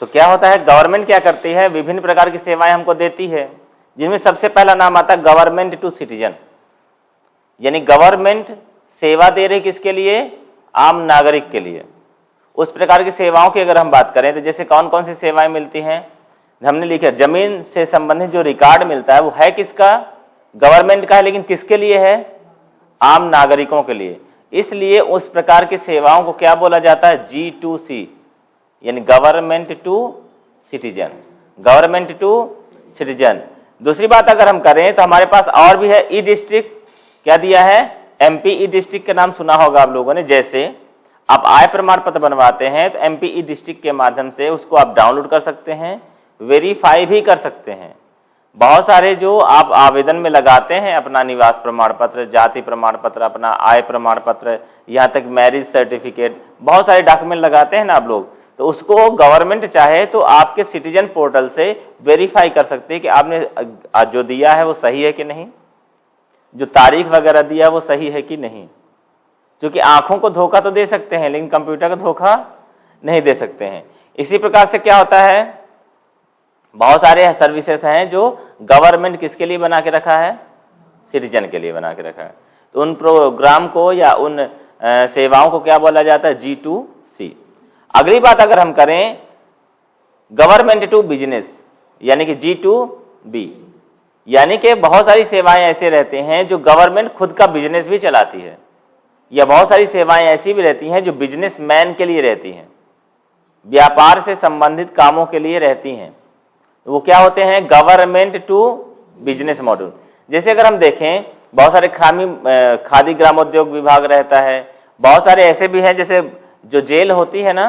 तो क्या होता है, गवर्नमेंट क्या करती है, विभिन्न प्रकार की सेवाएं हमको देती है, जिनमें सबसे पहला नाम आता है गवर्नमेंट टू सिटीजन, यानी गवर्नमेंट सेवा दे रही किसके लिए, आम नागरिक के लिए। उस प्रकार की सेवाओं की अगर हम बात करें तो जैसे कौन कौन सी सेवाएं मिलती हैं, हमने लिखा जमीन से संबंधित जो रिकॉर्ड मिलता है वो है किसका, गवर्नमेंट का है, लेकिन किसके लिए है, आम नागरिकों के लिए। इसलिए उस प्रकार की सेवाओं को क्या बोला जाता है, G2C, यानी government to citizen, government to citizen. दूसरी बात अगर हम करें तो हमारे पास और भी है ई डिस्ट्रिक्ट, क्या दिया है, MP ई डिस्ट्रिक्ट का नाम सुना होगा आप लोगों ने। जैसे आप आय प्रमाण पत्र बनवाते हैं तो MP ई डिस्ट्रिक्ट के माध्यम से उसको आप डाउनलोड कर सकते हैं, वेरीफाई भी कर सकते हैं। बहुत सारे जो आप आवेदन में लगाते हैं, अपना निवास प्रमाण पत्र, जाति प्रमाण पत्र, अपना आय प्रमाण पत्र, यहाँ तक मैरिज सर्टिफिकेट, बहुत सारे डॉक्यूमेंट लगाते हैं ना आप लोग, तो उसको गवर्नमेंट चाहे तो आपके सिटीजन पोर्टल से वेरीफाई कर सकते हैं कि आपने जो दिया है वो सही है कि नहीं, जो तारीख वगैरह दिया है वो सही है कि नहीं। क्योंकि आंखों को धोखा तो दे सकते हैं लेकिन कंप्यूटर को धोखा नहीं दे सकते हैं। इसी प्रकार से क्या होता है, बहुत सारे सर्विसेज हैं जो गवर्नमेंट किसके लिए बना के रखा है, सिटीजन के लिए बना के रखा है। तो उन प्रोग्राम को या उन सेवाओं को क्या बोला जाता है, G2C। अगली बात अगर हम करें गवर्नमेंट टू बिजनेस, यानी कि G2B, यानी कि बहुत सारी सेवाएं ऐसे रहते हैं जो गवर्नमेंट खुद का बिजनेस भी चलाती है, या बहुत सारी सेवाएं ऐसी भी रहती हैं जो बिजनेसमैन के लिए रहती हैं, व्यापार से संबंधित कामों के लिए रहती हैं। वो क्या होते हैं, गवर्नमेंट टू बिजनेस मॉडल। जैसे अगर हम देखें बहुत सारे खादी ग्रामोद्योग विभाग रहता है, बहुत सारे ऐसे भी हैं, जैसे जो जेल होती है ना,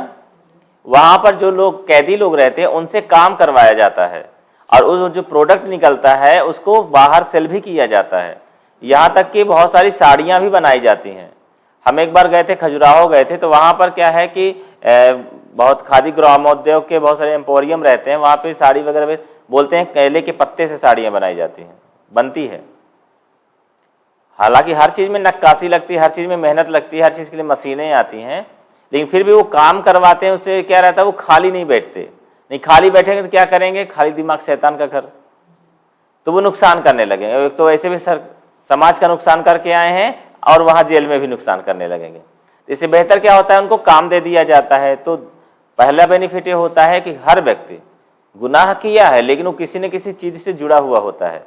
वहां पर जो लोग कैदी लोग रहते हैं उनसे काम करवाया जाता है, और उस जो प्रोडक्ट निकलता है उसको बाहर सेल भी किया जाता है। यहाँ तक कि बहुत सारी साड़ियाँ भी बनाई जाती हैं। हम एक बार गए थे, खजुराहो गए थे, तो वहां पर क्या है कि बहुत खादी ग्रामोद्योग के बहुत सारे एम्पोरियम रहते हैं, वहां पे साड़ी वगैरह बोलते हैं केले के पत्ते से साड़ियां बनाई जाती हैं, बनती है। हालांकि हर चीज में नक्काशी लगती है, हर चीज में मेहनत लगती है, हर चीज के लिए मशीनें आती हैं, लेकिन फिर भी वो काम करवाते हैं। उससे क्या रहता है, वो खाली नहीं बैठते, नहीं खाली बैठेंगे तो क्या करेंगे, खाली दिमाग शैतान का घर, तो वो नुकसान करने लगेंगे। एक तो वैसे भी समाज का नुकसान करके आए हैं और वहां जेल में भी नुकसान करने लगेंगे। इससे बेहतर क्या होता है, उनको काम दे दिया जाता है। तो पहला बेनिफिट ये होता है कि हर व्यक्ति गुनाह किया है लेकिन वो किसी न किसी चीज से जुड़ा हुआ होता है,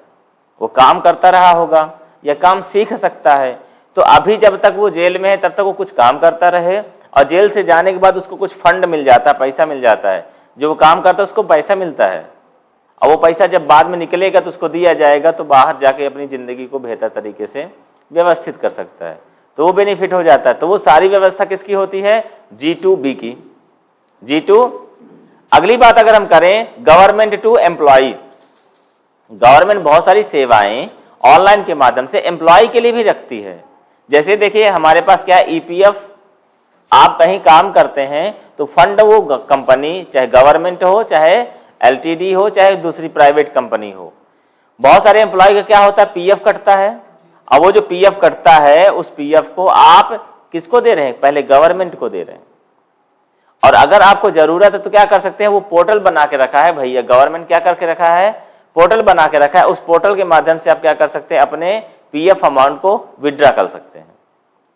वो काम करता रहा होगा या काम सीख सकता है। तो अभी जब तक वो जेल में है तब तक वो कुछ काम करता रहे, और जेल से जाने के बाद उसको कुछ फंड मिल जाता है, पैसा मिल जाता है, जो वो काम करता है उसको पैसा मिलता है, और वो पैसा जब बाद में निकलेगा तो उसको दिया जाएगा, तो बाहर जाके अपनी जिंदगी को बेहतर तरीके से व्यवस्थित कर सकता है, तो वो बेनिफिट हो जाता है। तो वो सारी व्यवस्था किसकी होती है, G2B की, G2। अगली बात अगर हम करें गवर्नमेंट टू एम्प्लॉय, गवर्नमेंट बहुत सारी सेवाएं ऑनलाइन के माध्यम से एम्प्लॉय के लिए भी रखती है। जैसे देखिए हमारे पास क्या है, EPF, आप कहीं काम करते हैं तो फंड वो कंपनी, चाहे गवर्नमेंट हो, चाहे LTD हो, चाहे दूसरी प्राइवेट कंपनी हो, बहुत सारे एम्प्लॉय का क्या होता है, PF कटता है। अब वो जो PF कटता है उस PF को आप किसको दे रहे हैं, पहले गवर्नमेंट को दे रहे हैं। और अगर आपको जरूरत है तो क्या कर सकते हैं, वो पोर्टल बना के रखा है भैया, गवर्नमेंट क्या करके रखा है, पोर्टल बना के रखा है। उस पोर्टल के माध्यम से आप क्या कर सकते हैं, अपने PF अमाउंट को विड्रॉ कर सकते हैं,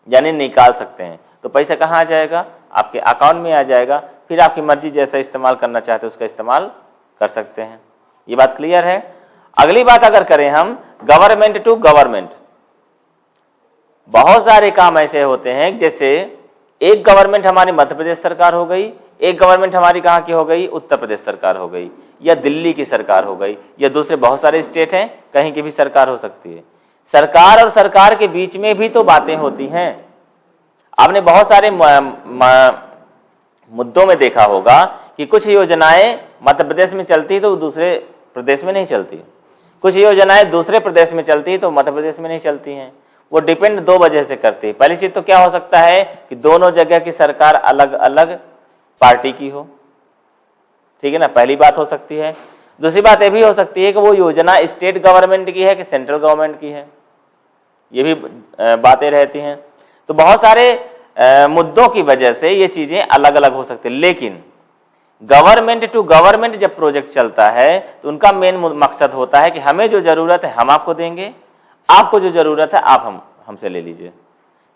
यानी निकाल सकते हैं। तो पैसा कहाँ आ जाएगा, आपके अकाउंट में आ जाएगा, फिर आपकी मर्जी जैसा इस्तेमाल करना चाहते हैं उसका इस्तेमाल कर सकते हैं। ये बात क्लियर है। अगली बात अगर करें हम गवर्नमेंट टू गवर्नमेंट, बहुत सारे काम ऐसे होते हैं, जैसे एक गवर्नमेंट हमारी मध्य प्रदेश सरकार हो गई, एक गवर्नमेंट हमारी कहाँ की हो गई, उत्तर प्रदेश सरकार हो गई, या दिल्ली की सरकार हो गई, या दूसरे बहुत सारे स्टेट हैं, कहीं की भी सरकार हो सकती है। सरकार और सरकार के बीच में भी तो बातें होती हैं। आपने बहुत सारे मुद्दों में देखा होगा कि कुछ योजनाएं मध्य प्रदेश में चलती तो दूसरे प्रदेश में नहीं चलती, कुछ योजनाएं दूसरे प्रदेश में चलती तो मध्य प्रदेश में नहीं चलती हैं। वो डिपेंड दो वजह से करती है। पहली चीज तो क्या हो सकता है कि दोनों जगह की सरकार अलग अलग पार्टी की हो, ठीक है ना, पहली बात हो सकती है। दूसरी बात ये भी हो सकती है कि वो योजना स्टेट गवर्नमेंट की है कि सेंट्रल गवर्नमेंट की है, ये भी बातें रहती हैं। तो बहुत सारे मुद्दों की वजह से ये चीजें अलग अलग हो सकती है। लेकिन गवर्नमेंट टू गवर्नमेंट जब प्रोजेक्ट चलता है तो उनका मेन मकसद होता है कि हमें जो जरूरत है हम आपको देंगे, आपको जो जरूरत है आप हमसे ले लीजिए।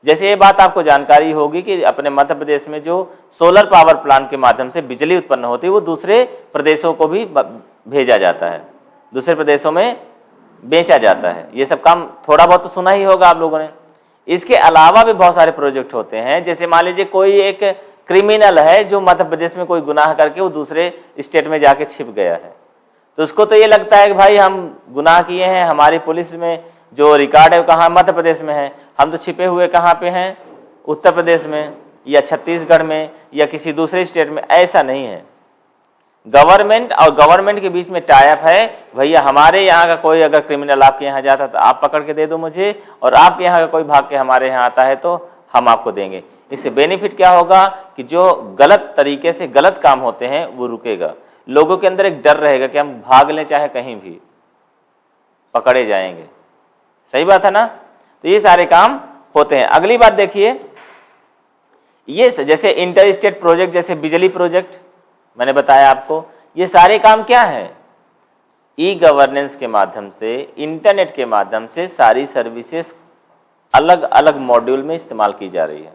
जैसे ये बात आपको जानकारी होगी कि अपने मध्य प्रदेश में जो सोलर पावर प्लांट के माध्यम से बिजली उत्पन्न होती है वो दूसरे प्रदेशों को भी भेजा जाता है, दूसरे प्रदेशों में बेचा जाता है। ये सब काम थोड़ा बहुत तो सुना ही होगा आप लोगों ने। इसके अलावा भी बहुत सारे प्रोजेक्ट होते हैं। जैसे मान लीजिए कोई एक क्रिमिनल है जो मध्य प्रदेश में कोई गुनाह करके वो दूसरे स्टेट में जाके छिप गया है, तो उसको तो ये लगता है कि भाई हम गुनाह किए हैं, हमारी पुलिस में जो रिकॉर्ड है वो कहाँ, मध्य प्रदेश में है, हम तो छिपे हुए कहाँ पे हैं, उत्तर प्रदेश में या छत्तीसगढ़ में या किसी दूसरे स्टेट में। ऐसा नहीं है। गवर्नमेंट और गवर्नमेंट के बीच में टाई अप है, भैया हमारे यहाँ का कोई अगर क्रिमिनल आपके यहाँ जाता तो आप पकड़ के दे दो मुझे, और आपके यहाँ का कोई भाग के हमारे यहाँ आता है तो हम आपको देंगे। इससे बेनिफिट क्या होगा कि जो गलत तरीके से गलत काम होते हैं वो रुकेगा। लोगों के अंदर एक डर रहेगा कि हम भाग लें चाहे कहीं भी पकड़े जाएंगे। सही बात है ना। तो ये सारे काम होते हैं। अगली बात देखिए, ये जैसे इंटर स्टेट प्रोजेक्ट, जैसे बिजली प्रोजेक्ट मैंने बताया आपको, ये सारे काम क्या है, ई गवर्नेंस के माध्यम से, इंटरनेट के माध्यम से सारी सर्विसेज अलग अलग मॉड्यूल में इस्तेमाल की जा रही है।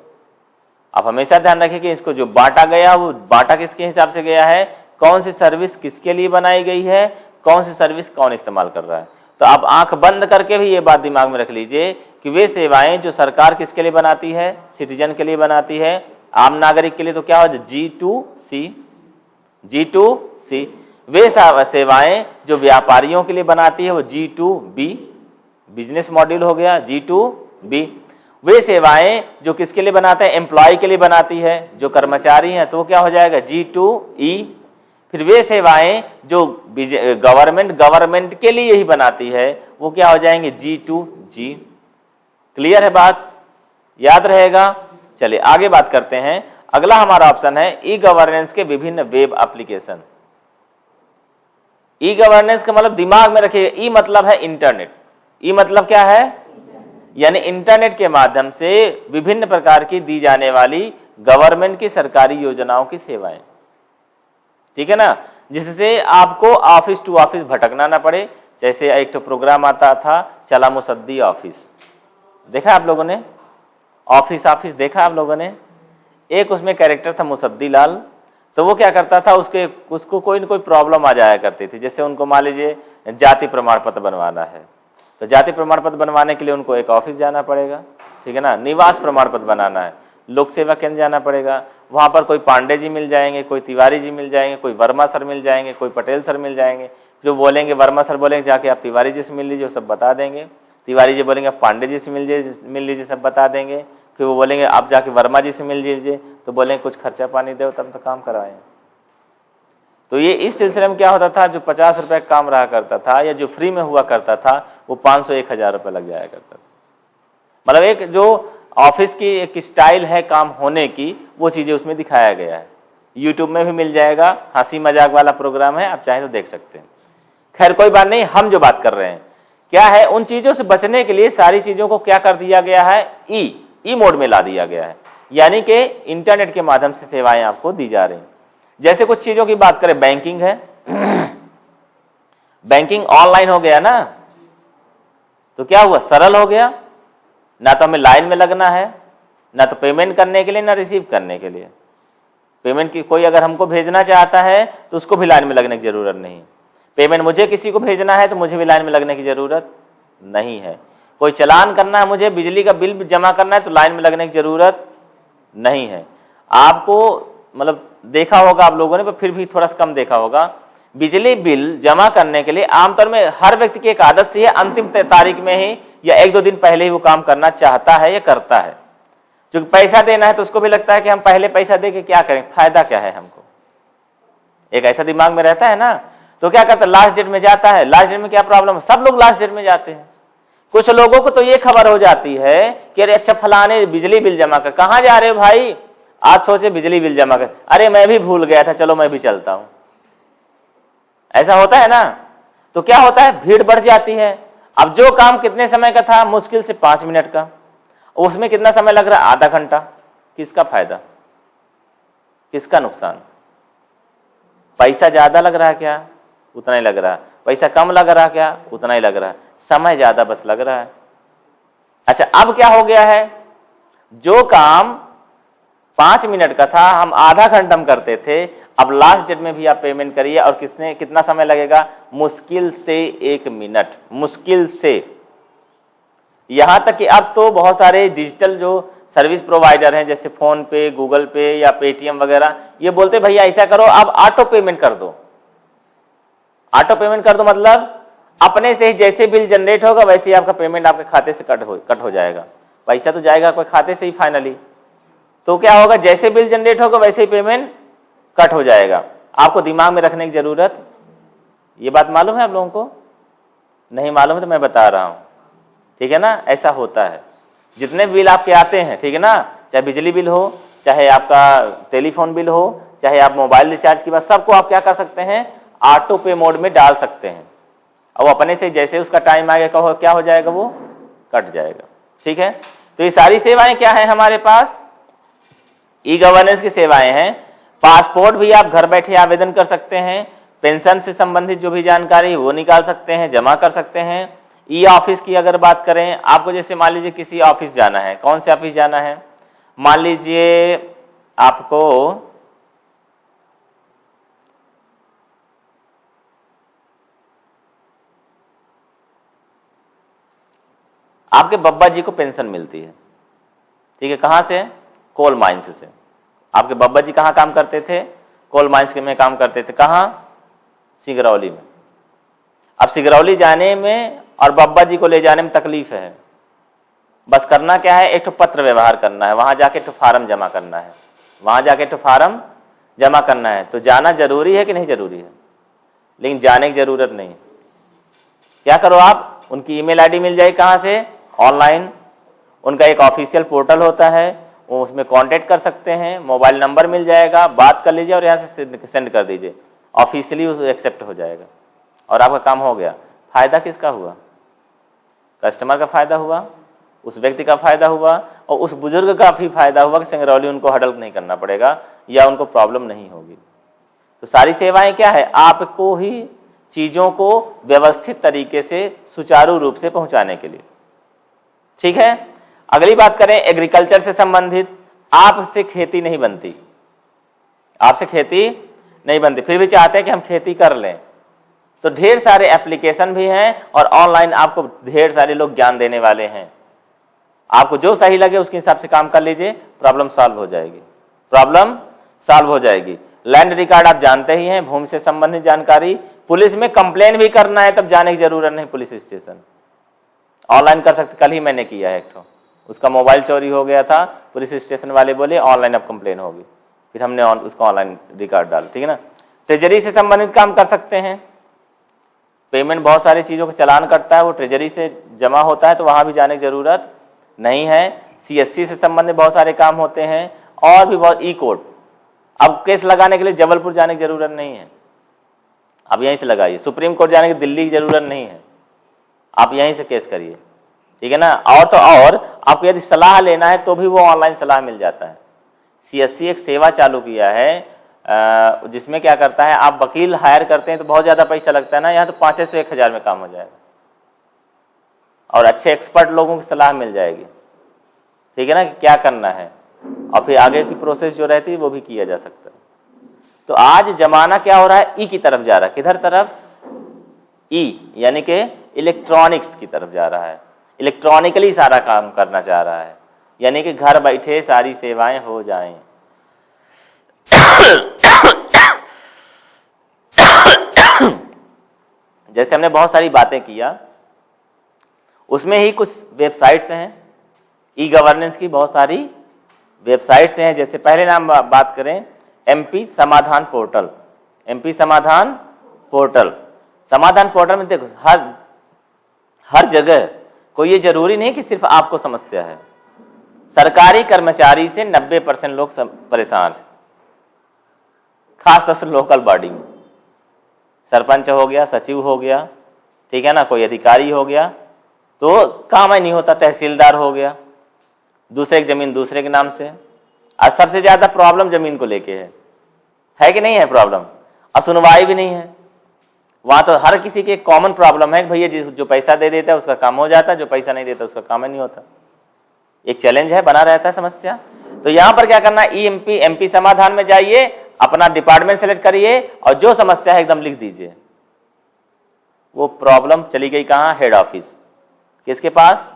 आप हमेशा ध्यान रखें कि इसको जो बांटा गया वो बांटा किसके हिसाब से गया है, कौन सी सर्विस किसके लिए बनाई गई है, कौन सी सर्विस कौन इस्तेमाल कर रहा है। तो आप आंख बंद करके भी ये बात दिमाग में रख लीजिए कि वे सेवाएं जो सरकार किसके लिए बनाती है, सिटीजन के लिए बनाती है, आम नागरिक के लिए, तो क्या हो G2C, G2C। वे सेवाएं जो व्यापारियों के लिए बनाती है वो G2B, बिजनेस मॉड्यूल हो गया G2B। वे सेवाएं जो किसके लिए बनाते हैं, एम्प्लॉय के लिए बनाती है, जो कर्मचारी हैं, तो वो क्या हो जाएगा G2E। फिर वे सेवाएं जो गवर्नमेंट के लिए ही बनाती है वो क्या हो जाएंगे G2G। क्लियर है बात, याद रहेगा। चलिए आगे बात करते हैं। अगला हमारा ऑप्शन है ई गवर्नेंस के विभिन्न वेब एप्लीकेशन। ई गवर्नेंस का मतलब दिमाग में रखिएगा, ई मतलब है इंटरनेट। ई मतलब क्या है, यानी इंटरनेट के माध्यम से विभिन्न प्रकार की दी जाने वाली गवर्नमेंट की सरकारी योजनाओं की सेवाएं, ठीक है ना, जिससे आपको ऑफिस टू ऑफिस भटकना ना पड़े। जैसे एक तो प्रोग्राम आता था चला मुसद्दी ऑफिस, देखा आप लोगों ने, ऑफिस देखा आप लोगों ने। एक उसमें कैरेक्टर था मुसद्दी लाल, तो वो क्या करता था, उसको कोई न कोई प्रॉब्लम आ जाया करती थी। जैसे उनको मान लीजिए जाति प्रमाण पत्र बनवाना है, तो जाति प्रमाण पत्र बनवाने के लिए उनको एक ऑफिस जाना पड़ेगा, ठीक है ना। निवास प्रमाण पत्र बनाना है, लोक सेवा केंद्र जाना पड़ेगा, वहां पर कोई पांडे जी मिल जाएंगे, कोई तिवारी जी मिल जाएंगे, कोई वर्मा सर मिल जाएंगे, कोई पटेल सर मिल जाएंगे। फिर वो बोलेंगे, वर्मा सर बोलेंगे जाके आप तिवारी जी से मिल लीजिए, सब बता देंगे। तिवारी जी बोलेंगे पांडे जी से मिल लीजिए, सब बता देंगे। फिर वो बोलेंगे आप जाके वर्मा जी से मिल लीजिए, तो बोलेंगे कुछ खर्चा पानी दो तब तो काम करवाएं। तो ये इस सिलसिले में क्या होता था, जो 50 रुपए काम रहा करता था या जो फ्री में हुआ करता था वो 500-1000 रुपए लग जाया करता था। मतलब एक जो ऑफिस की एक स्टाइल है काम होने की, वो चीजें उसमें दिखाया गया है। यूट्यूब में भी मिल जाएगा, हंसी मजाक वाला प्रोग्राम है, आप चाहें तो देख सकते हैं। खैर कोई बात नहीं, हम जो बात कर रहे हैं क्या है, उन चीजों से बचने के लिए सारी चीजों को क्या कर दिया गया है, ई मोड में ला दिया गया है, यानी कि इंटरनेट के माध्यम से सेवाएं आपको दी जा रही। जैसे कुछ चीजों की बात करें, बैंकिंग है, बैंकिंग ऑनलाइन हो गया ना, तो क्या हुआ, सरल हो गया। ना तो हमें लाइन में लगना है, ना तो पेमेंट करने के लिए, ना रिसीव करने के लिए। पेमेंट की कोई अगर हमको भेजना चाहता है तो उसको भी लाइन में लगने की जरूरत नहीं। पेमेंट मुझे किसी को भेजना है तो मुझे भी लाइन में लगने की जरूरत नहीं है। कोई चलान करना है, मुझे बिजली का बिल जमा करना है तो लाइन में लगने की जरूरत नहीं है। आपको मतलब देखा होगा आप लोगों ने, पर फिर भी थोड़ा सा कम देखा होगा, बिजली बिल जमा करने के लिए आमतौर में हर व्यक्ति की एक आदत सी है, अंतिम तारीख में ही या 1-2 दिन पहले ही वो काम करना चाहता है या करता है। क्योंकि पैसा देना है तो उसको भी लगता है कि हम पहले पैसा दे के क्या करें, फायदा क्या है हमको, एक ऐसा दिमाग में रहता है ना। तो क्या करता है, लास्ट डेट में जाता है। लास्ट डेट में क्या प्रॉब्लम है, सब लोग लास्ट डेट में जाते हैं। कुछ लोगों को तो ये खबर हो जाती है कि अरे अच्छा फलाने बिजली बिल जमा कर, कहां जा रहे हो भाई, आज सोचे बिजली बिल जमा कर, अरे मैं भी भूल गया था, चलो मैं भी चलता हूं। ऐसा होता है ना। तो क्या होता है, भीड़ बढ़ जाती है। अब जो काम कितने समय का था, मुश्किल से 5 मिनट का, उसमें कितना समय लग रहा है, आधा घंटा। किसका फायदा, किसका नुकसान, पैसा ज्यादा लग रहा है क्या? उतना ही लग रहा है। पैसा कम लग रहा है क्या? उतना ही लग रहा है। समय ज्यादा बस लग रहा है। अच्छा, अब क्या हो गया है, जो काम 5 मिनट का था हम आधा घंटा में करते थे, अब लास्ट डेट में भी आप पेमेंट करिए और कितना समय लगेगा? मुश्किल से 1 मिनट, मुश्किल से। यहां तक कि अब तो बहुत सारे डिजिटल जो सर्विस प्रोवाइडर हैं जैसे फोन पे, गूगल पे या पेटीएम वगैरह, ये बोलते भैया ऐसा करो आप ऑटो पेमेंट कर दो। ऑटो पेमेंट कर दो मतलब अपने से ही जैसे बिल जनरेट होगा वैसे ही आपका पेमेंट आपके खाते से कट हो जाएगा। पैसा तो जाएगा आपके खाते से ही फाइनली, तो क्या होगा, जैसे बिल जनरेट होगा वैसे ही पेमेंट कट हो जाएगा। आपको दिमाग में रखने की जरूरत, ये बात मालूम है आप लोगों को? नहीं मालूम है तो मैं बता रहा हूं, ठीक है ना। ऐसा होता है, जितने बिल आपके आते हैं, ठीक है ना, चाहे बिजली बिल हो, चाहे आपका टेलीफोन बिल हो, चाहे आप मोबाइल रिचार्ज की बात, सबको आप क्या कर सकते हैं, ऑटो पे मोड में डाल सकते हैं और अपने से जैसे उसका टाइम आएगा क्या हो जाएगा, वो कट जाएगा। ठीक है, तो ये सारी सेवाएं क्या है हमारे पास, ई गवर्नेंस की सेवाएं हैं। पासपोर्ट भी आप घर बैठे आवेदन कर सकते हैं, पेंशन से संबंधित जो भी जानकारी वो निकाल सकते हैं, जमा कर सकते हैं। ई ऑफिस की अगर बात करें, आपको जैसे मान लीजिए किसी ऑफिस जाना है, कौन से ऑफिस जाना है, मान लीजिए आपको आपके बब्बा जी को पेंशन मिलती है, ठीक है, कहां से, कोल माइंस से। आपके बब्बा जी कहां काम करते थे, कोल माइंस में काम करते थे, कहां, सिगरौली में। अब सिगरौली जाने में और बब्बा जी को ले जाने में तकलीफ है, बस करना क्या है, एक तो पत्र व्यवहार करना है, वहां जाके तो फार्म जमा करना है, वहां जाके तो फार्म जमा करना है। तो जाना जरूरी है कि नहीं जरूरी है, लेकिन जाने की जरूरत नहीं। क्या करो आप, उनकी ईमेल आईडी मिल जाए, कहां से, ऑनलाइन। उनका एक ऑफिशियल पोर्टल होता है, वो उसमें कांटेक्ट कर सकते हैं, मोबाइल नंबर मिल जाएगा, बात कर लीजिए और यहाँ से सेंड कर दीजिए, ऑफिशियली उस एक्सेप्ट हो जाएगा और आपका काम हो गया। फायदा किसका हुआ, कस्टमर का फायदा हुआ, उस व्यक्ति का फायदा हुआ और उस बुजुर्ग का भी फायदा हुआ कि सिंगरौली उनको हडल नहीं करना पड़ेगा या उनको प्रॉब्लम नहीं होगी। तो सारी सेवाएं क्या है, आपको ही चीजों को व्यवस्थित तरीके से सुचारू रूप से पहुंचाने के लिए। ठीक है, अगली बात करें एग्रीकल्चर से संबंधित। आपसे खेती नहीं बनती, आपसे खेती नहीं बनती, फिर भी चाहते हैं कि हम खेती कर लें, तो ढेर सारे एप्लीकेशन भी हैं और ऑनलाइन आपको ढेर सारे लोग ज्ञान देने वाले हैं। आपको जो सही लगे उसके हिसाब से काम कर लीजिए, प्रॉब्लम सॉल्व हो जाएगी, प्रॉब्लम सॉल्व हो जाएगी। लैंड रिकॉर्ड आप जानते ही हैं, भूमि से संबंधित जानकारी। पुलिस में कंप्लेन भी करना है तब जाने की जरूरत नहीं, पुलिस स्टेशन ऑनलाइन कर सकते। कल ही मैंने किया है एक ठो, उसका मोबाइल चोरी हो गया था, पुलिस स्टेशन वाले बोले ऑनलाइन अब कंप्लेन होगी, फिर हमने उसको ऑनलाइन रिकॉर्ड डाला। ठीक है ना, ट्रेजरी से संबंधित काम कर सकते हैं, पेमेंट बहुत सारी चीजों का चालान करता है, वो ट्रेजरी से जमा होता है, तो वहां भी जाने की जरूरत नहीं है। सीएससी से संबंधित बहुत सारे काम होते हैं और भी बहुत, ई कोर्ट, अब केस लगाने के लिए जबलपुर जाने की जरूरत नहीं है, अब यहीं से लगाइए। सुप्रीम कोर्ट जाने की दिल्ली की जरूरत नहीं है, आप यहीं से केस करिए। ठीक है ना, और तो और आपको यदि सलाह लेना है तो भी वो ऑनलाइन सलाह मिल जाता है। सीएससी एक सेवा चालू किया है जिसमें क्या करता है, आप वकील हायर करते हैं तो बहुत ज्यादा पैसा लगता है ना, यहाँ तो 500-1000 में काम हो जाएगा और अच्छे एक्सपर्ट लोगों की सलाह मिल जाएगी। ठीक है ना, कि क्या करना है और फिर आगे की प्रोसेस जो रहती है वो भी किया जा सकता है। तो आज जमाना क्या हो रहा है, ई की तरफ जा रहा है। किधर तरफ, ई यानी कि इलेक्ट्रॉनिक्स की तरफ जा रहा है, इलेक्ट्रॉनिकली सारा काम करना चाह रहा है, यानी कि घर बैठे सारी सेवाएं हो जाएं। जैसे हमने बहुत सारी बातें किया, उसमें ही कुछ वेबसाइट्स हैं, ई गवर्नेंस की बहुत सारी वेबसाइट्स हैं। जैसे पहले नाम बात करें, एमपी समाधान पोर्टल, एमपी समाधान पोर्टल। समाधान पोर्टल में देखो हर जगह, कोई ये जरूरी नहीं कि सिर्फ आपको समस्या है, सरकारी कर्मचारी से 90% लोग परेशान हैं, खासतौर से लोकल बॉडी में, सरपंच हो गया, सचिव हो गया, ठीक है ना, कोई अधिकारी हो गया, तो काम ही नहीं होता, तहसीलदार हो गया, दूसरे की जमीन दूसरे के नाम से। आज सबसे ज्यादा प्रॉब्लम जमीन को लेके है कि नहीं है प्रॉब्लम, अब सुनवाई भी नहीं है। वहां तो हर किसी के कॉमन प्रॉब्लम है कि भैया जो पैसा दे देता है उसका काम हो जाता है, जो पैसा नहीं देता उसका काम ही नहीं होता। एक चैलेंज है, बना रहता है समस्या। तो यहां पर क्या करना, ईएमपी एमपी समाधान में जाइए, अपना डिपार्टमेंट सेलेक्ट करिए और जो समस्या है एकदम लिख दीजिए। वो प्रॉब्लम चली गई कहां, हेड ऑफिस, किसके पास,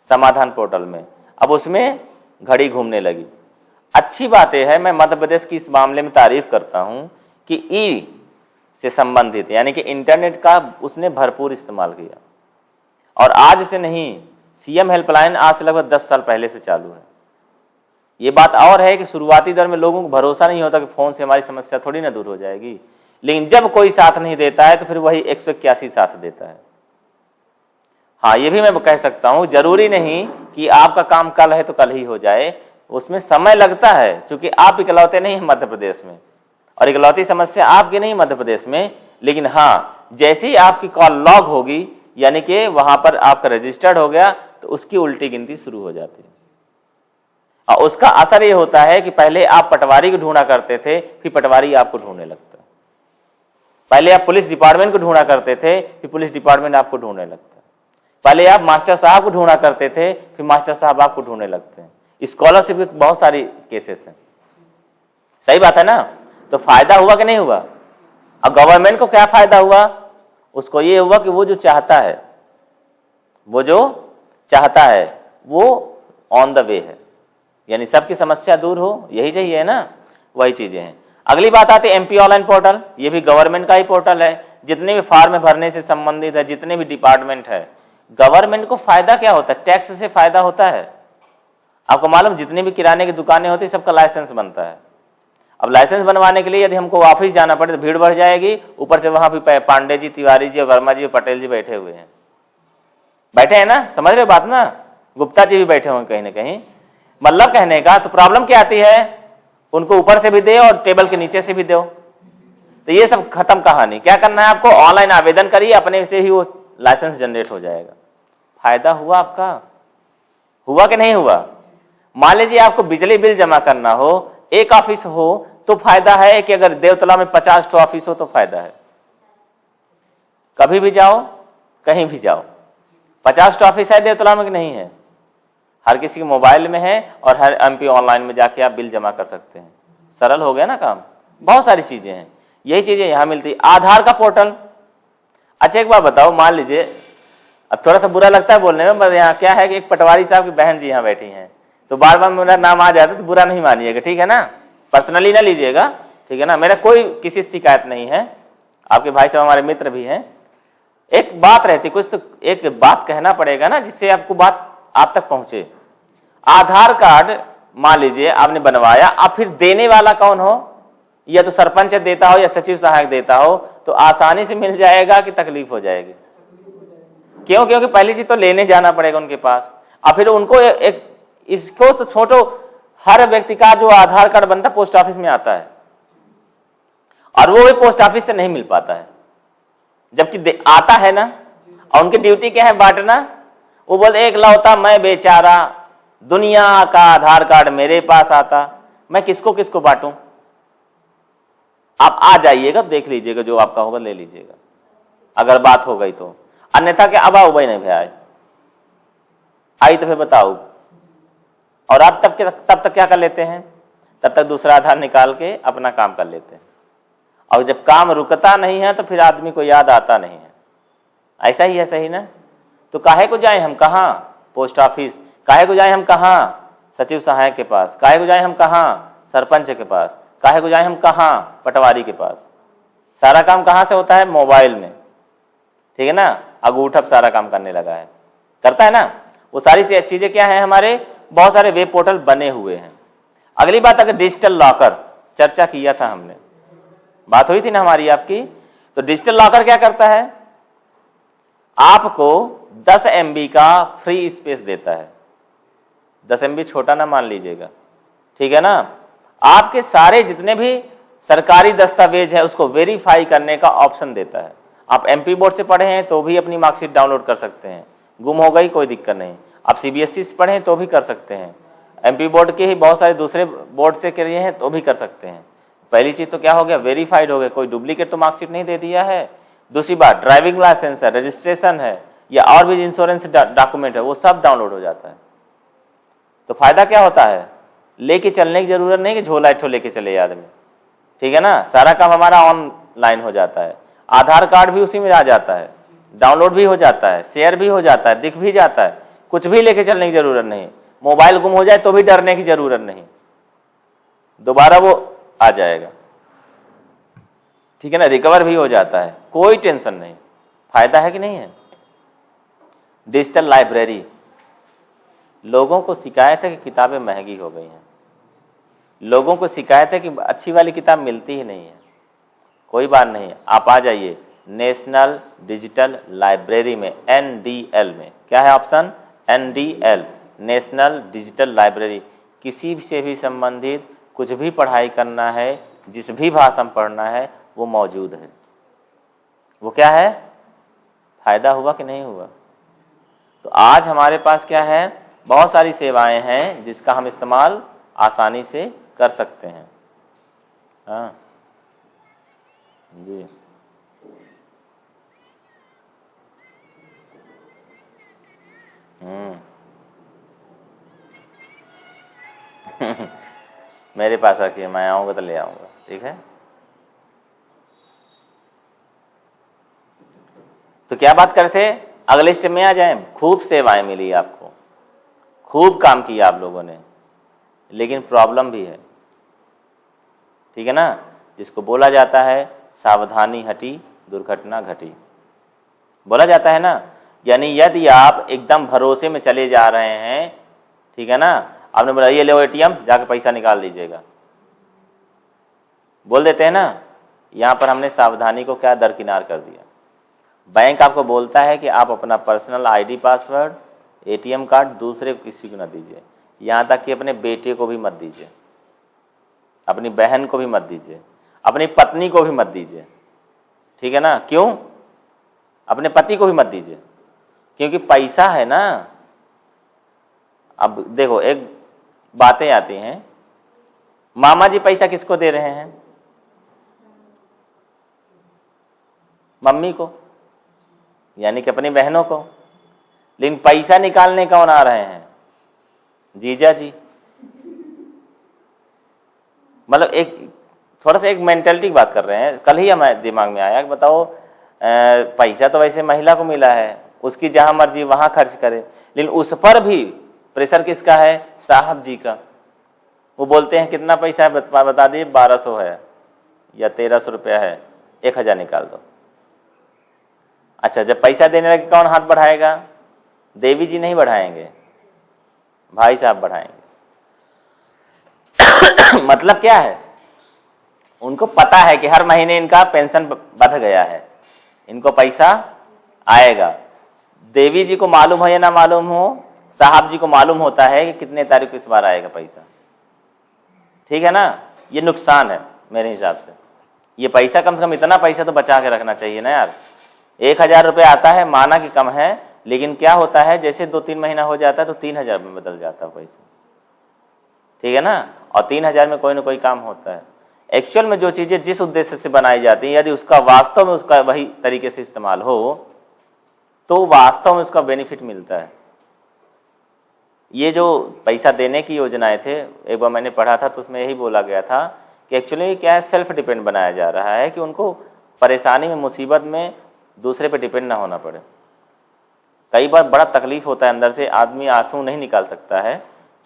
समाधान पोर्टल में। अब उसमें घड़ी घूमने लगी। अच्छी बात यह है, मैं मध्य प्रदेश की इस मामले में तारीफ करता हूं कि ई से संबंधित यानी कि इंटरनेट का उसने भरपूर इस्तेमाल किया। और आज से नहीं, सीएम हेल्पलाइन आज से लगभग 10 साल पहले से चालू है। ये बात और है कि शुरुआती दौर में लोगों को भरोसा नहीं होता कि फोन से हमारी समस्या थोड़ी ना दूर हो जाएगी, लेकिन जब कोई साथ नहीं देता है तो फिर वही 181 साथ देता है। हाँ, ये भी मैं कह सकता हूं, जरूरी नहीं कि आपका काम कल है तो कल ही हो जाए, उसमें समय लगता है, क्योंकि आप इकलौते नहीं हैं मध्य प्रदेश में और इकलौती समस्या आपकी नहीं मध्य प्रदेश में। लेकिन हाँ, जैसे ही आपकी कॉल लॉग होगी यानी कि वहां पर आपका रजिस्टर्ड हो गया तो उसकी उल्टी गिनती शुरू हो जाती है। और उसका असर ये होता है कि पहले आप पटवारी को ढूंढा करते थे, फिर पटवारी आपको ढूंढने लगता है। पहले आप पुलिस डिपार्टमेंट को ढूंढा करते थे, फिर पुलिस डिपार्टमेंट आपको ढूंढने लगता है। पहले आप मास्टर साहब को ढूंढा करते थे, फिर मास्टर साहब आपको ढूंढने लगते हैं। स्कॉलरशिप के बहुत सारी केसेस हैं। सही बात है ना। तो फायदा हुआ कि नहीं हुआ। अब गवर्नमेंट को क्या फायदा हुआ, उसको ये हुआ कि वो जो चाहता है, वो जो चाहता है वो ऑन द वे है, यानी सबकी समस्या दूर हो, यही चाहिए है ना, वही चीजें हैं। अगली बात आती है एमपी ऑनलाइन पोर्टल। ये भी गवर्नमेंट का ही पोर्टल है। जितने भी फॉर्म भरने से संबंधित है, जितने भी डिपार्टमेंट है, गवर्नमेंट को फायदा क्या होता है, टैक्स से फायदा होता है। आपको मालूम, जितनी भी किराने की दुकानें होती है सबका लाइसेंस बनता है। अब लाइसेंस बनवाने के लिए यदि हमको ऑफिस जाना पड़े तो भीड़ बढ़ जाएगी, ऊपर से वहां भी पांडे जी, तिवारी जी, वर्मा जी, पटेल जी बैठे हुए हैं, बैठे हैं ना, समझ रहे बात ना, गुप्ता जी भी बैठे होंगे कहीं ना कहीं। मतलब कहने का तो प्रॉब्लम क्या आती है, उनको ऊपर से भी दे और टेबल के नीचे से भी दो, तो ये सब खत्म कहानी। क्या करना है आपको, ऑनलाइन आवेदन करिए, अपने से ही वो लाइसेंस जनरेट हो जाएगा। फायदा हुआ आपका, हुआ कि नहीं हुआ। मान लीजिए आपको बिजली बिल जमा करना हो, एक ऑफिस हो तो फायदा है कि अगर देवतला में 50 ऑफिस हो तो फायदा है। कभी भी जाओ, कहीं भी जाओ, 50 ऑफिस है देवतला में कि नहीं है, हर किसी के मोबाइल में है और हर एमपी ऑनलाइन में जाके आप बिल जमा कर सकते हैं। सरल हो गया ना काम। बहुत सारी चीजें हैं, यही चीजें यहां मिलती है। आधार का पोर्टल। अच्छा एक बात बताओ, मान लीजिए, अब थोड़ा सा बुरा लगता है बोलने में, बस यहाँ क्या है कि एक पटवारी साहब की बहन जी यहाँ बैठी हैं, तो बार बार मेरा नाम आ जाता है तो बुरा नहीं मानिएगा, ठीक है ना, पर्सनली ना लीजिएगा, ठीक है ना। मेरा कोई किसी से शिकायत नहीं है, आपके भाई साहब हमारे मित्र भी हैं। एक बात रहती, कुछ तो एक बात कहना पड़ेगा ना, जिससे आपको बात आप तक पहुंचे। आधार कार्ड मान लीजिए आपने बनवाया, अब फिर देने वाला कौन हो, या तो सरपंच देता हो या सचिव सहायक देता हो, तो आसानी से मिल जाएगा कि तकलीफ हो जाएगी। क्यों, क्योंकि पहली चीज तो लेने जाना पड़ेगा उनके पास, और फिर उनको एक इसको तो छोटो, हर व्यक्ति का जो आधार कार्ड बनता है पोस्ट ऑफिस में आता है, और वो भी पोस्ट ऑफिस से नहीं मिल पाता है, जबकि आता है ना। और उनकी ड्यूटी क्या है, बांटना। वो बोलते एक लौता मैं बेचारा, दुनिया का आधार कार्ड मेरे पास आता, मैं किसको किसको बांटूं। आप आ जाइएगा, देख लीजिएगा, जो आपका होगा ले लीजिएगा, अगर बात हो गई तो। अन्यथा क्या, अब आओ भाई, नहीं भाई आई तो फिर बताओ। और आप तब तक क्या कर लेते हैं, तब तक दूसरा आधार निकाल के अपना काम कर लेते हैं। और जब काम रुकता नहीं है तो फिर आदमी को याद आता नहीं है। ऐसा ही है, सही ना। तो काहे को जाए हम कहाँ, पोस्ट ऑफिस, काहे को जाए हम कहाँ, सचिव सहायक के पास, काहे को जाए हम कहाँ, सरपंच के पास, काहे को जाए हम कहाँ, पटवारी के पास। सारा काम कहाँ से होता है, मोबाइल में, ठीक है ना। अंगूठा सारा काम करने लगा है, करता है ना। वो सारी चीजें क्या है, हमारे बहुत सारे वेब पोर्टल बने हुए हैं। अगली बात, अगर डिजिटल लॉकर, चर्चा किया था हमने, बात हुई थी ना हमारी आपकी। तो डिजिटल लॉकर क्या करता है, आपको 10 MB का फ्री स्पेस देता है। 10 MB छोटा ना मान लीजिएगा, ठीक है ना। आपके सारे जितने भी सरकारी दस्तावेज है उसको वेरीफाई करने का ऑप्शन देता है। आप MP बोर्ड से पढ़े हैं तो भी अपनी मार्कशीट डाउनलोड कर सकते हैं, गुम हो गई कोई दिक्कत नहीं। आप CBSE से पढ़े तो भी कर सकते हैं, MP बोर्ड के ही बहुत सारे दूसरे बोर्ड से किए हैं तो भी कर सकते हैं। पहली चीज तो क्या हो गया, वेरीफाइड हो गया, कोई डुप्लीकेट तो मार्कशीट नहीं दे दिया है। दूसरी बात, ड्राइविंग लाइसेंस है, रजिस्ट्रेशन है, या और भी इंश्योरेंस डॉक्यूमेंट है, वो सब डाउनलोड हो जाता है। तो फायदा क्या होता है, लेके चलने की जरूरत नहीं कि झोला एक ठो लेके चले आदमी, ठीक है ना, सारा काम हमारा ऑनलाइन हो जाता है। आधार कार्ड भी उसी में आ जाता है, डाउनलोड भी हो जाता है, शेयर भी हो जाता है, दिख भी जाता है, कुछ भी लेके चलने की जरूरत नहीं। मोबाइल गुम हो जाए तो भी डरने की जरूरत नहीं, दोबारा वो आ जाएगा, ठीक है ना, रिकवर भी हो जाता है, कोई टेंशन नहीं। फायदा है कि नहीं है। डिजिटल लाइब्रेरी, लोगों को शिकायत है कि किताबें महंगी हो गई हैं, लोगों को शिकायत है कि अच्छी वाली किताब मिलती ही नहीं है। कोई बात नहीं, आप आ जाइए नेशनल डिजिटल लाइब्रेरी में, NDL में। क्या है option, NDL, national digital library. किसी से भी संबंधित कुछ भी पढ़ाई करना है, जिस भी भाषा में पढ़ना है, वो मौजूद है। वो क्या है, फायदा हुआ कि नहीं हुआ। तो आज हमारे पास क्या है, बहुत सारी सेवाएं हैं जिसका हम इस्तेमाल आसानी से कर सकते हैं। हाँ जी, मेरे पास रखिए, मैं आऊंगा तो ले आऊंगा, ठीक है। तो क्या बात करते, अगले स्टेप में आ जाएं। खूब सेवाएं मिली आपको, खूब काम किया आप लोगों ने, लेकिन प्रॉब्लम भी है, ठीक है ना, जिसको बोला जाता है सावधानी हटी दुर्घटना घटी, बोला जाता है ना। यानी यदि आप एकदम भरोसे में चले जा रहे हैं, ठीक है ना, आपने बोला ये लो ATM, जाके पैसा निकाल दीजिएगा, बोल देते हैं ना, यहां पर हमने सावधानी को क्या दरकिनार कर दिया। बैंक आपको बोलता है कि आप अपना personal ID password, ATM card दूसरे किसी को न दीजिए, यहां तक कि अपने बेटे को भी मत दीजिए, अपनी बहन को भी मत दीजिए, अपनी पत्नी को भी मत दीजिए, ठीक है ना। क्यों, अपने पति को भी मत दीजिए, क्योंकि पैसा है ना। अब देखो, एक बातें आती हैं, मामा जी पैसा किसको दे रहे हैं, मम्मी को, यानी कि अपनी बहनों को, लेकिन पैसा निकालने कौन आ रहे हैं, जीजा जी। मतलब एक थोड़ा सा एक मेंटेलिटी की बात कर रहे हैं। कल ही हमारे दिमाग में आया कि बताओ, पैसा तो वैसे महिला को मिला है, उसकी जहां मर्जी वहां खर्च करे, लेकिन उस पर भी प्रेशर किसका है, साहब जी का। वो बोलते हैं कितना पैसा है, बता दिए, 1200 है या 1300 रुपया है, 1000 निकाल दो। अच्छा, जब पैसा देने लगे कौन हाथ बढ़ाएगा, देवी जी नहीं बढ़ाएंगे, भाई साहब बढ़ाएंगे। मतलब क्या है, उनको पता है कि हर महीने इनका पेंशन बढ़ गया है, इनको पैसा आएगा। देवी जी को मालूम हो या ना मालूम हो, साहब जी को मालूम होता है कि कितने तारीख को इस बार आएगा पैसा, ठीक है ना। ये नुकसान है मेरे हिसाब से। ये पैसा कम से कम इतना पैसा तो बचा के रखना चाहिए ना यार। 1000 रुपये आता है, माना कि कम है, लेकिन क्या होता है, जैसे 2-3 महीना हो जाता है तो 3000 में बदल जाता है पैसा, ठीक है ना। और 3000 में कोई ना कोई काम होता है। एक्चुअल में जो चीजें जिस उद्देश्य से बनाई जाती हैं, यदि उसका वास्तव में उसका वही तरीके से इस्तेमाल हो तो वास्तव में उसका बेनिफिट मिलता है। ये जो पैसा देने की योजनाएं थे, एक बार मैंने पढ़ा था तो उसमें यही बोला गया था कि एक्चुअली क्या है, सेल्फ डिपेंड बनाया जा रहा है कि उनको परेशानी में, मुसीबत में दूसरे पे डिपेंड ना होना पड़े। कई बार बड़ा तकलीफ होता है, अंदर से आदमी आंसू नहीं निकाल सकता है,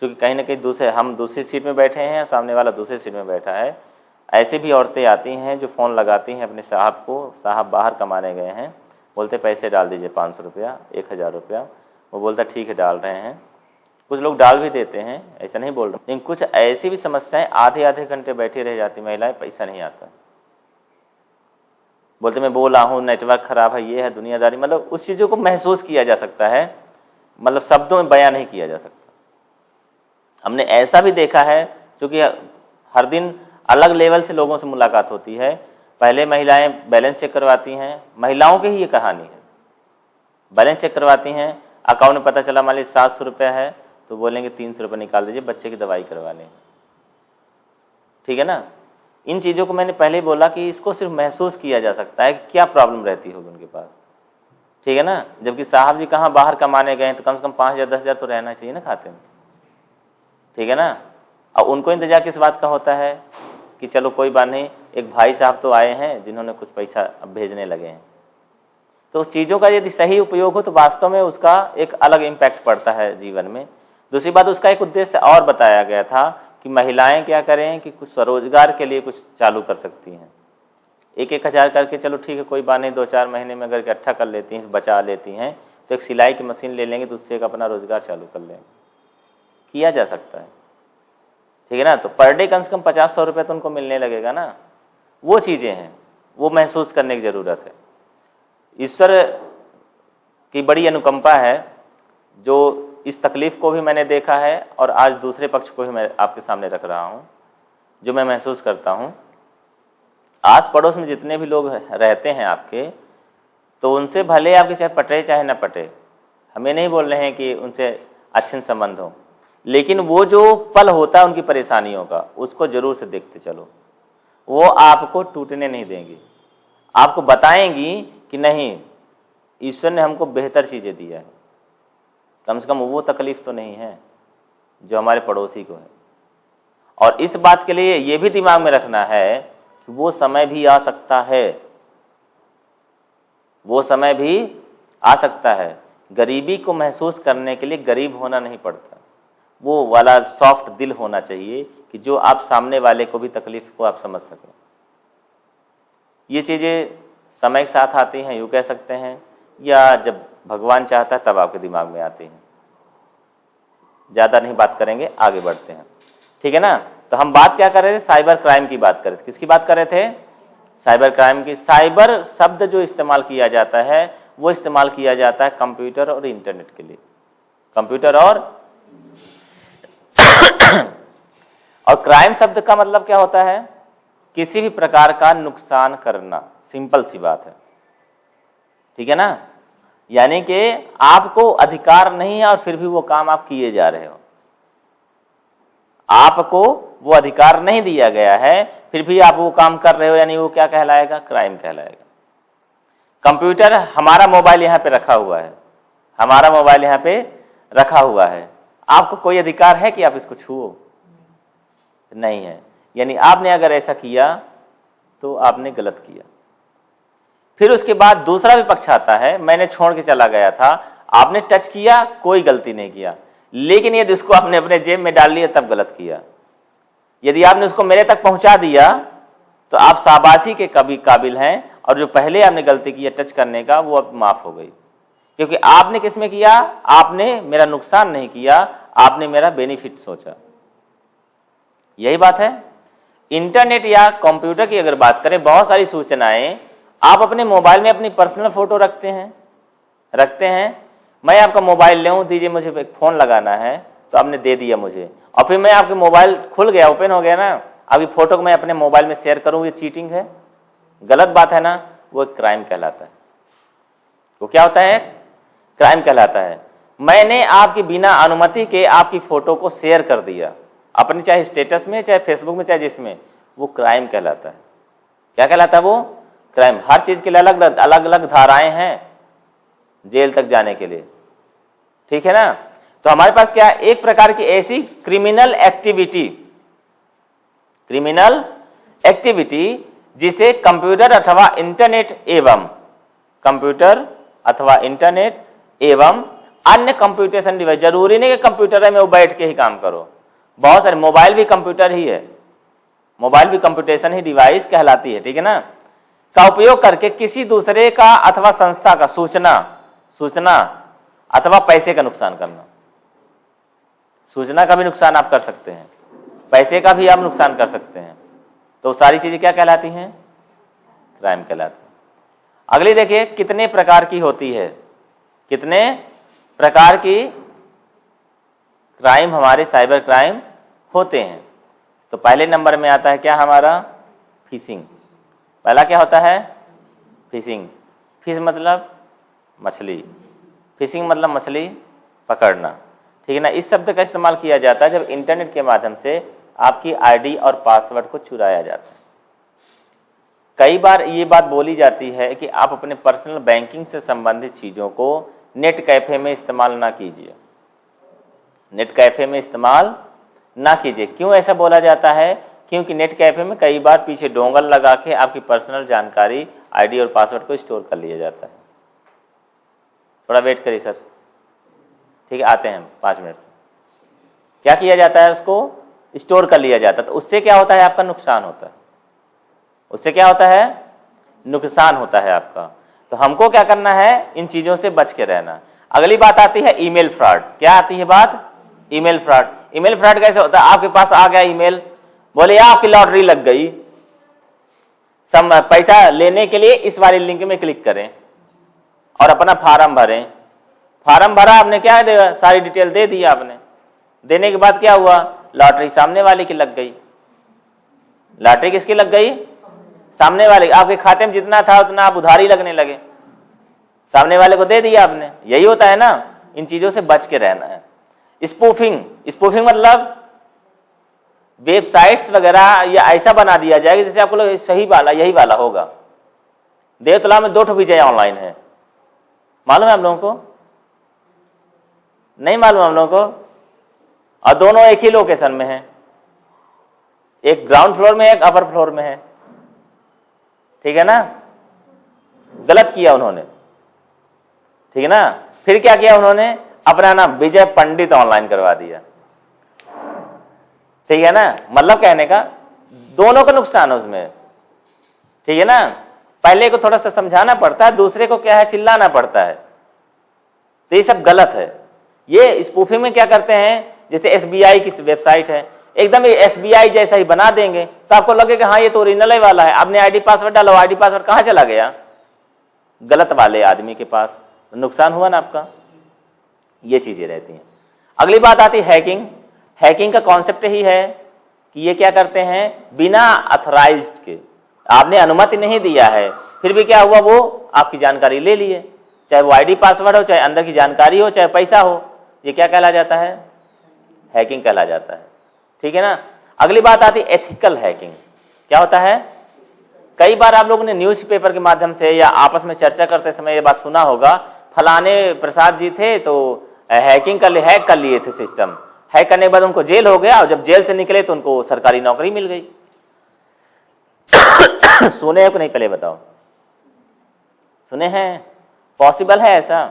क्योंकि कहीं ना कहीं हम दूसरी सीट में बैठे हैं, सामने वाला दूसरी सीट में बैठा है। ऐसे भी औरतें आती हैं जो फ़ोन लगाती हैं अपने साहब को, साहब बाहर कमाने गए हैं, बोलते पैसे डाल दीजिए 500 रुपया, 1000 रुपया। वो बोलता ठीक है डाल रहे हैं। कुछ लोग डाल भी देते हैं, ऐसा नहीं बोल रहे, लेकिन कुछ ऐसी भी समस्याएं, आधे घंटे बैठी रह जाती महिलाएं, पैसा नहीं आता, बोलते मैं बोला हूँ, नेटवर्क खराब है, ये है दुनियादारी। मतलब उस चीज़ों को महसूस किया जा सकता है, मतलब शब्दों में बयां नहीं किया जा सकता। हमने ऐसा भी देखा है, क्योंकि हर दिन अलग लेवल से लोगों से मुलाकात होती है। पहले महिलाएं बैलेंस चेक करवाती हैं, महिलाओं की ही ये कहानी है, बैलेंस चेक करवाती हैं, अकाउंट में पता चला मान लीजिए 700 रुपया है, तो बोलेंगे 300 रुपये निकाल दीजिए, बच्चे की दवाई करवानी है, ठीक है ना। इन चीज़ों को मैंने पहले बोला कि इसको सिर्फ महसूस किया जा सकता है कि क्या प्रॉब्लम रहती होगी उनके पास, ठीक है ना। जबकि साहब जी कहाँ बाहर कमाने गए तो कम से कम 5,000 10,000 तो रहना चाहिए ना खाते में, ठीक है ना। और उनको इंतजार किस बात का होता है कि चलो कोई बात नहीं, एक भाई साहब तो आए हैं जिन्होंने कुछ पैसा अब भेजने लगे हैं। तो चीज़ों का यदि सही उपयोग हो तो वास्तव में उसका एक अलग इम्पैक्ट पड़ता है जीवन में। दूसरी बात, उसका एक उद्देश्य और बताया गया था कि महिलाएं क्या करें कि कुछ स्वरोजगार के लिए कुछ चालू कर सकती हैं। 1-1 हज़ार करके चलो ठीक है, कोई बात नहीं, 2-4 महीने में अगर इकट्ठा कर लेती हैं, बचा लेती हैं, तो एक सिलाई की मशीन ले लेंगे तो उससे एक अपना रोजगार चालू कर लेंगे, किया जा सकता है, ठीक है ना। तो पर डे कम से कम 50-100 रुपये तो उनको मिलने लगेगा ना। वो चीज़ें हैं, वो महसूस करने की ज़रूरत है। ईश्वर की बड़ी अनुकंपा है जो इस तकलीफ को भी मैंने देखा है और आज दूसरे पक्ष को भी मैं आपके सामने रख रहा हूँ, जो मैं महसूस करता हूँ। आस पड़ोस में जितने भी लोग रहते हैं आपके, तो उनसे भले आपके चाहे पटे चाहे न पटे, हमें नहीं बोल रहे हैं कि उनसे अच्छे संबंध हो, लेकिन वो जो पल होता है उनकी परेशानियों का, उसको जरूर से देखते चलो। वो आपको टूटने नहीं देंगी, आपको बताएंगी कि नहीं, ईश्वर ने हमको बेहतर चीज़ें दिया है, कम से कम वो तकलीफ तो नहीं है जो हमारे पड़ोसी को है। और इस बात के लिए ये भी दिमाग में रखना है कि वो समय भी आ सकता है, वो समय भी आ सकता है। गरीबी को महसूस करने के लिए गरीब होना नहीं पड़ता, वो वाला सॉफ्ट दिल होना चाहिए कि जो आप सामने वाले को भी तकलीफ को आप समझ सकें। ये चीज़ें समय के साथ आती हैं, यूँ कह सकते हैं, या जब भगवान चाहता है तब आपके दिमाग में आती हैं। ज़्यादा नहीं बात करेंगे, आगे बढ़ते हैं, ठीक है ना। तो हम बात क्या कर रहे थे, साइबर क्राइम की बात कर रहे थे। किसकी बात कर रहे थे, साइबर क्राइम की। साइबर शब्द जो इस्तेमाल किया जाता है वो इस्तेमाल किया जाता है कंप्यूटर और इंटरनेट के लिए। कंप्यूटर और क्राइम शब्द का मतलब क्या होता है, किसी भी प्रकार का नुकसान करना, सिंपल सी बात है, ठीक है ना। यानी कि आपको अधिकार नहीं है और फिर भी वो काम आप किए जा रहे हो, आपको वो अधिकार नहीं दिया गया है फिर भी आप वो काम कर रहे हो, यानी वो क्या कहलाएगा, क्राइम कहलाएगा। कंप्यूटर, हमारा मोबाइल यहाँ पे रखा हुआ है, हमारा मोबाइल यहाँ पे रखा हुआ है, आपको कोई अधिकार है कि आप इसको छुओ, नहीं है। यानी आपने अगर ऐसा किया तो आपने गलत किया। फिर उसके बाद दूसरा भी पक्ष आता है, मैंने छोड़ के चला गया था, आपने टच किया, कोई गलती नहीं किया, लेकिन यदि उसको आपने अपने जेब में डाल लिया तब गलत किया। यदि आपने उसको मेरे तक पहुंचा दिया तो आप शाबाशी के कभी काबिल हैं, और जो पहले आपने गलती की टच करने का, वो अब माफ हो गई, क्योंकि आपने किस में किया, आपने मेरा नुकसान नहीं किया, आपने मेरा बेनिफिट सोचा। यही बात है। इंटरनेट या कंप्यूटर की अगर बात करें, बहुत सारी सूचनाएं आप अपने मोबाइल में अपनी पर्सनल फोटो रखते हैं। मैं आपका मोबाइल लेऊं, दीजिए मुझे एक फोन लगाना है, तो आपने दे दिया मुझे, और फिर मैं आपके मोबाइल खुल गया, ओपन हो गया ना, आपकी फोटो को मैं अपने मोबाइल में शेयर करूं, ये चीटिंग है, गलत बात है ना। वो क्राइम कहलाता है। वो क्या होता है, क्राइम कहलाता है। मैंने आपकी बिना अनुमति के आपकी फोटो को शेयर कर दिया, अपने चाहे स्टेटस में, चाहे फेसबुक में, चाहे जिसमें, वो क्राइम कहलाता है। क्या कहलाता है वो, क्राइम। हर चीज के लिए अलग अलग धाराएं हैं जेल तक जाने के लिए, ठीक है ना। तो हमारे पास क्या है, एक प्रकार की ऐसी क्रिमिनल एक्टिविटी जिसे कंप्यूटर अथवा इंटरनेट एवं अन्य कंप्यूटेशन डिवाइस, जरूरी नहीं कि कंप्यूटर है में वो बैठ के ही काम करो, बहुत सारे, मोबाइल भी कंप्यूटर ही है, मोबाइल भी कंप्यूटेशन ही डिवाइस कहलाती है, ठीक है ना, का उपयोग करके किसी दूसरे का अथवा संस्था का सूचना अथवा पैसे का नुकसान करना। सूचना का भी नुकसान आप कर सकते हैं, पैसे का भी आप नुकसान कर सकते हैं, तो सारी चीजें क्या कहलाती हैं, क्राइम कहलाती है। अगली देखिए, कितने प्रकार की होती है, कितने प्रकार की क्राइम हमारे साइबर क्राइम होते हैं। तो पहले नंबर में आता है क्या हमारा, फिशिंग। पहला क्या होता है, फिशिंग। फिश मतलब मछली, फिशिंग मतलब मछली पकड़ना, ठीक है ना। इस शब्द का इस्तेमाल किया जाता है जब इंटरनेट के माध्यम से आपकी आईडी और पासवर्ड को चुराया जाता है। कई बार ये बात बोली जाती है कि आप अपने पर्सनल बैंकिंग से संबंधित चीज़ों को नेट कैफ़े में इस्तेमाल ना कीजिए, नेट कैफ़े में इस्तेमाल ना कीजिए। क्यों ऐसा बोला जाता है? क्योंकि नेट कैफ़े में कई बार पीछे डोंगल लगा के आपकी पर्सनल जानकारी, आईडी और पासवर्ड को स्टोर कर लिया जाता है। थोड़ा वेट करिए सर, ठीक है, आते हैं 5 मिनट से। क्या किया जाता है? उसको स्टोर कर लिया जाता है। तो उससे क्या होता है? आपका नुकसान होता है। उससे क्या होता है? नुकसान होता है आपका। तो हमको क्या करना है? इन चीजों से बच के रहना। अगली बात आती है ईमेल फ्रॉड। क्या आती है बात? Email fraud. ईमेल फ्रॉड कैसे होता है? आपके पास आ गया ईमेल, बोले आपकी लॉटरी लग गई, सब पैसा लेने के लिए इस वाले लिंक में क्लिक करें और अपना फार्म भरें। फार्म भरा आपने, क्या देगा? सारी डिटेल दे दी आपने। देने के बाद क्या हुआ? लॉटरी सामने वाले की लग गई। लॉटरी किसकी लग गई? सामने वाले। आपके खाते में जितना था उतना आप उधारी लगने लगे, सामने वाले को दे दिया आपने। यही होता है ना, इन चीजों से बच के रहना है। स्पूफिंग, स्पूफिंग मतलब वेबसाइट्स वगैरह या ऐसा बना दिया जाएगा जैसे आपको लोग सही वाला यही वाला होगा। देवतला में 2 विजय ऑनलाइन है, मालूम है आप लोगों को? नहीं मालूम हम लोगों को? और दोनों एक ही लोकेशन में है, एक ग्राउंड फ्लोर में, एक अपर फ्लोर में है, ठीक है ना? गलत किया उन्होंने, ठीक है ना? फिर क्या किया उन्होंने? अपना नाम विजय पंडित ऑनलाइन करवा दिया, ठीक है ना? मतलब कहने का दोनों का नुकसान है उसमें, ठीक है ना? पहले को थोड़ा सा समझाना पड़ता है, दूसरे को क्या है, चिल्लाना पड़ता है। तो ये सब गलत है। ये स्पूफिंग में क्या करते हैं, जैसे एसबीआई की वेबसाइट है, एकदम ये एसबीआई जैसा ही बना देंगे तो आपको लगेगा हाँ ये तो ओरिजिनल वाला है। आपने आईडी पासवर्ड डाला, आईडी पासवर्ड कहां चला गया? गलत वाले आदमी के पास। नुकसान हुआ ना आपका। ये चीजें रहती हैं। अगली बात आती है हैकिंग। हैकिंग का कॉन्सेप्ट ही है कि ये क्या करते हैं, बिना अथॉराइज्ड के, आपने अनुमति नहीं दिया है, फिर भी क्या हुआ, वो आपकी जानकारी ले लिए, चाहे वो आईडी पासवर्ड हो, चाहे अंदर की जानकारी हो, चाहे पैसा हो। ये क्या कहला जाता है? हैकिंग कहला जाता है, ठीक है ना? अगली बात आती है एथिकल हैकिंग। क्या होता है? कई बार आप लोगों ने न्यूज़पेपर के माध्यम से या आपस में चर्चा करते समय ये बात सुना होगा, फलाने प्रसाद जी थे तो हैकिंग हैक कर लिए थे सिस्टम, हैक करने के बाद उनको जेल हो गया और जब जेल से निकले तो उनको सरकारी नौकरी मिल गई। सुने हो कि नहीं? पहले बताओ, सुने हैं? पॉसिबल है ऐसा?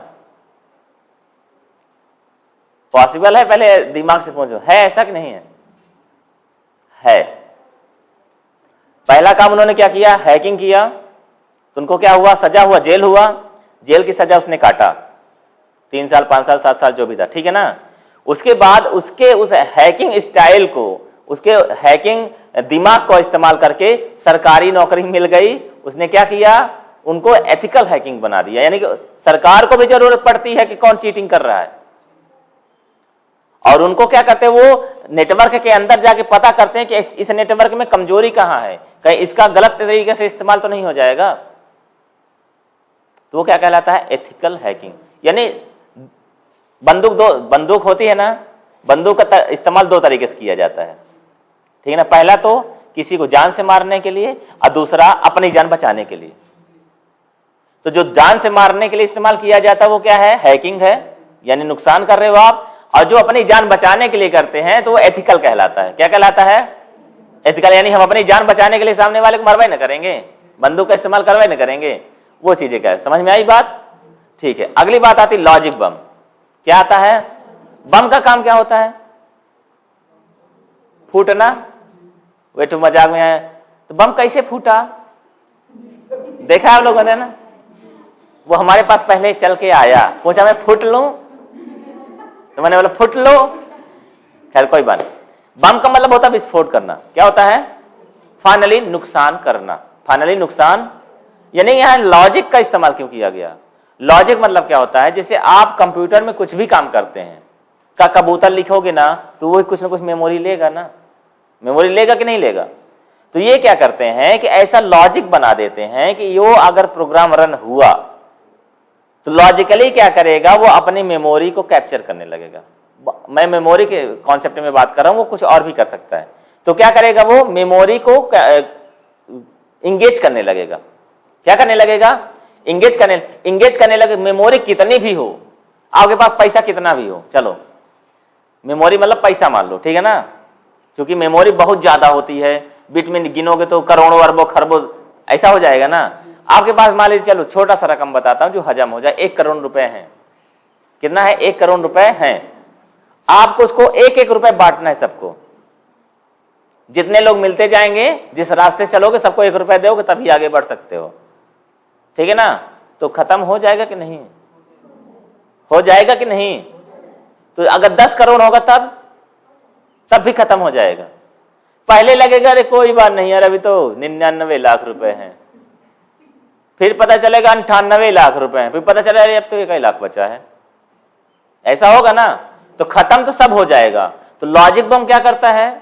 पॉसिबल है? पहले दिमाग से पूछो, है ऐसा कि नहीं है? है। पहला काम उन्होंने क्या किया? हैकिंग किया। तो उनको क्या हुआ? सजा हुआ, जेल हुआ। जेल की सजा उसने काटा, 3 साल 5 साल 7 साल जो भी था, ठीक है ना? उसके बाद उसके उस हैकिंग स्टाइल को, उसके हैकिंग दिमाग को इस्तेमाल करके सरकारी नौकरी मिल गई। उसने क्या किया? उनको एथिकल हैकिंग बना दिया। यानी कि सरकार को भी जरूरत पड़ती है कि कौन चीटिंग कर रहा है, और उनको क्या करते हैं, वो नेटवर्क के अंदर जाके पता करते हैं कि इस नेटवर्क में कमजोरी कहां है, कहीं इसका गलत तरीके से इस्तेमाल तो नहीं हो जाएगा। तो वो क्या कहलाता है? Ethical hacking. यानी बंदूक होती है ना, बंदूक का इस्तेमाल 2 तरीके से किया जाता है, ठीक है ना? पहला तो किसी को जान से मारने के लिए और दूसरा अपनी जान बचाने के लिए। तो जो जान से मारने के लिए इस्तेमाल किया जाता है वो क्या है? हैकिंग है, यानी नुकसान कर रहे हो आप। और जो अपनी जान बचाने के लिए करते हैं तो वो एथिकल कहलाता है। क्या कहलाता है? एथिकल। यानी हम अपनी जान बचाने के लिए सामने वाले को मरवाई न करेंगे, बंदूक का इस्तेमाल करवाई न करेंगे, वो चीजें क्या है? समझ में आई बात? ठीक है। अगली बात आती लॉजिक बम। क्या आता है? बम का काम क्या होता है? फूटना। वे तो मजाक में आया, तो बम कैसे फूटा? देखा आप लोगों ने ना? वो हमारे पास पहले चल के आया, पूछा मैं फूट लूं, तो मैंने बोला फुट लो। खैर कोई बात नहीं। बम का मतलब होता है विस्फोट करना। क्या होता है? फाइनली नुकसान करना। फाइनली नुकसान, यानी यहां लॉजिक का इस्तेमाल क्यों किया गया? लॉजिक मतलब क्या होता है? जैसे आप कंप्यूटर में कुछ भी काम करते हैं, का कबूतर लिखोगे ना तो वो कुछ ना कुछ मेमोरी लेगा ना, मेमोरी लेगा कि नहीं लेगा? तो ये क्या करते हैं कि ऐसा लॉजिक बना देते हैं कि यो अगर प्रोग्राम रन हुआ तो लॉजिकली क्या करेगा, वो अपनी मेमोरी को कैप्चर करने लगेगा। मैं मेमोरी के कॉन्सेप्ट में बात कर रहा हूं, वो कुछ और भी कर सकता है। तो क्या करेगा, वो मेमोरी को इंगेज करने लगेगा। क्या करने लगेगा? इंगेज करने लगे। मेमोरी कितनी भी हो, आपके पास पैसा कितना भी हो, चलो मेमोरी मतलब पैसा मान लो, ठीक है ना, क्योंकि मेमोरी बहुत ज्यादा होती है, बिट में गिनोगे तो करोड़ों अरबों खरबों ऐसा हो जाएगा ना। आपके पास मान लीजिए, चलो छोटा सा रकम बताता हूं जो हजम हो जाए, 1 करोड़ रुपए है। कितना है? 1 करोड़ रुपए है। आपको उसको 1-1 रुपए बांटना है सबको। जितने लोग मिलते जाएंगे, जिस रास्ते चलोगे सबको 1 रुपए दोगे, तभी आगे बढ़ सकते हो, ठीक है ना। तो खत्म हो जाएगा कि नहीं? हो जाएगा कि नहीं? तो अगर 10 करोड़ होगा तब भी खत्म हो जाएगा। पहले लगेगा अरे कोई बात नहीं यार, अभी तो 99 लाख रुपए हैं, फिर पता चलेगा 98 लाख रुपए हैं, फिर पता चला अरे अब तो 1 लाख बचा है। ऐसा होगा ना, तो खत्म तो सब हो जाएगा। तो लॉजिक बम क्या करता है?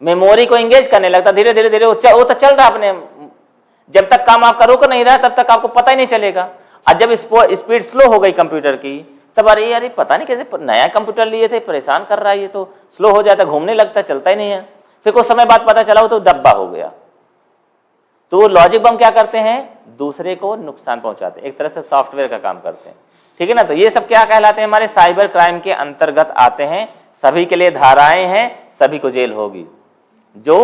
मेमोरी को एंगेज करने लगता, धीरे धीरे धीरे वो तो चल रहा अपने, जब तक काम आपका रुक नहीं रहा तब तक आपको पता ही नहीं चलेगा। और जब स्पीड स्लो हो गई कंप्यूटर की, तब अरे यार पता नहीं कैसे नया कंप्यूटर लिए थे, परेशान कर रहा है, ये तो स्लो हो जाता, घूमने लगता, चलता ही नहीं है। फिर कुछ समय बाद पता चला वो तो डब्बा हो गया। तो वो लॉजिक बम क्या करते हैं? दूसरे को नुकसान पहुंचाते हैं, एक तरह से सॉफ्टवेयर का काम करते हैं, ठीक है ना। तो ये सब क्या कहलाते हैं? हमारे साइबर क्राइम के अंतर्गत आते हैं। सभी के लिए धाराएं हैं, सभी को जेल होगी जो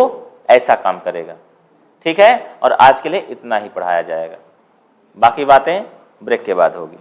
ऐसा काम करेगा, ठीक है। और आज के लिए इतना ही पढ़ाया जाएगा, बाकी बातें ब्रेक के बाद होगी।